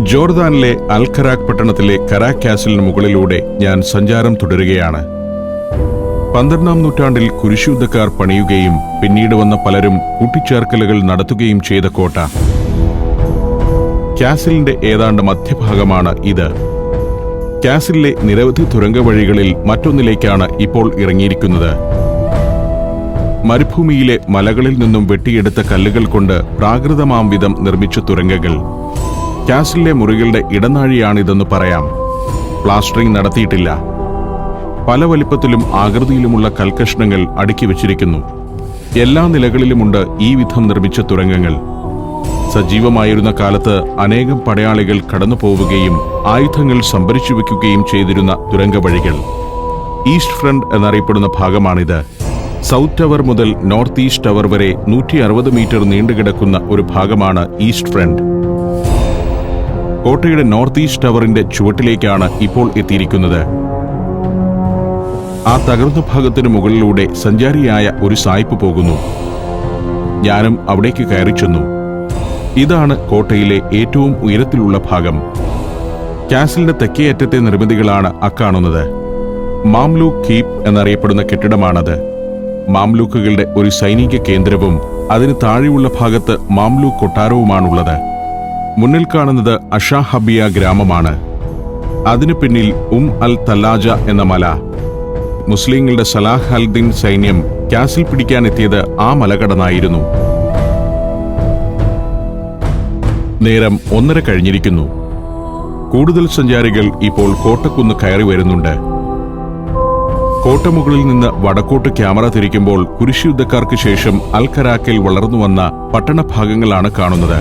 ജോർദാനിലെ അൽഖരാഖ് പട്ടണത്തിലെ കരാക് കാസിലിന് മുകളിലൂടെ ഞാൻ സഞ്ചാരം തുടരുകയാണ്. 12-ാം നൂറ്റാണ്ടിൽ കുരിശുയുദ്ധക്കാർ പണിയുകയും പിന്നീട് വന്ന പലരും കൂട്ടിച്ചേർക്കലുകൾ നടത്തുകയും ചെയ്ത കോട്ട. കാസിലിന്റെ ഏതാണ്ട് മധ്യഭാഗമാണ് ഇത്. കാസിലിലെ നിരവധി തുരങ്കവഴികളിൽ മറ്റൊന്നിലേക്കാണ് ഇപ്പോൾ ഇറങ്ങിയിരിക്കുന്നത്. മരുഭൂമിയിലെ മലകളിൽ നിന്നും വെട്ടിയെടുത്ത കല്ലുകൾ കൊണ്ട് പ്രാകൃതമാം വിധം നിർമ്മിച്ച തുരങ്കങ്ങൾ. കാസിലിലെ മുറികളുടെ ഇടനാഴിയാണിതെന്ന് പറയാം. പ്ലാസ്റ്ററിംഗ് നടത്തിയിട്ടില്ല. പല വലിപ്പത്തിലും ആകൃതിയിലുമുള്ള കൽക്കഷ്ണങ്ങൾ അടുക്കി വച്ചിരിക്കുന്നു. എല്ലാ നിലകളിലുമുണ്ട് ഈ വിധം നിർമ്മിച്ച തുരങ്കങ്ങൾ. സജീവമായിരുന്ന കാലത്ത് അനേകം പടയാളികൾ കടന്നു പോവുകയും ആയുധങ്ങൾ സംഭരിച്ചു വയ്ക്കുകയും ചെയ്തിരുന്ന തുരങ്കവഴികൾ. ഈസ്റ്റ് ഫ്രണ്ട് എന്നറിയപ്പെടുന്ന ഭാഗമാണിത്. സൗത്ത് ടവർ മുതൽ നോർത്ത് ഈസ്റ്റ് ടവർ വരെ 160 മീറ്റർ നീണ്ടുകിടക്കുന്ന ഒരു ഭാഗമാണ് ഈസ്റ്റ് ഫ്രണ്ട്. കോട്ടയുടെ നോർത്ത് ഈസ്റ്റ് ടവറിന്റെ ചുവട്ടിലേക്കാണ് ഇപ്പോൾ എത്തിയിരിക്കുന്നത്. ആ തകർന്ന ഭാഗത്തിനു മുകളിലൂടെ സഞ്ചാരിയായ ഒരു സായിപ്പ് പോകുന്നു. ഞാനും അവിടേക്ക് കയറി ചെന്നു. ഇതാണ് കോട്ടയിലെ ഏറ്റവും ഉയരത്തിലുള്ള ഭാഗം. കാസിലിന്റെ തെക്കേയറ്റത്തെ നിർമ്മിതികളാണ് അക്കാണുന്നത്. മാംലൂക്ക് കീപ്പ് എന്നറിയപ്പെടുന്ന കെട്ടിടമാണത്. മാംലൂക്കുകളുടെ ഒരു സൈനിക കേന്ദ്രവും അതിന് താഴെയുള്ള ഭാഗത്ത് മാംലൂക്ക് കൊട്ടാരവുമാണുള്ളത്. മുന്നിൽ കാണുന്നത് അഷാഹബിയ ഗ്രാമമാണ്. അതിനു പിന്നിൽ അൽ തല്ലാജ എന്ന മല. മുസ്ലിങ്ങളുടെ സലാഹ് അൽ-ദിൻ സൈന്യം കാസിൽ പിടിക്കാനെത്തിയത് ആ മല കടന്നായിരുന്നു. നേരം 1:30 കഴിഞ്ഞിരിക്കുന്നു. കൂടുതൽ സഞ്ചാരികൾ ഇപ്പോൾ കോട്ടക്കുന്ന് കയറി വരുന്നുണ്ട്. കോട്ടമുകളിൽ നിന്ന് വടക്കോട്ട് ക്യാമറ തിരിക്കുമ്പോൾ കുരിശുയുദ്ധക്കാർക്ക് ശേഷം അൽഖരാക്കിൽ വളർന്നുവന്ന പട്ടണഭാഗങ്ങളാണ് കാണുന്നത്.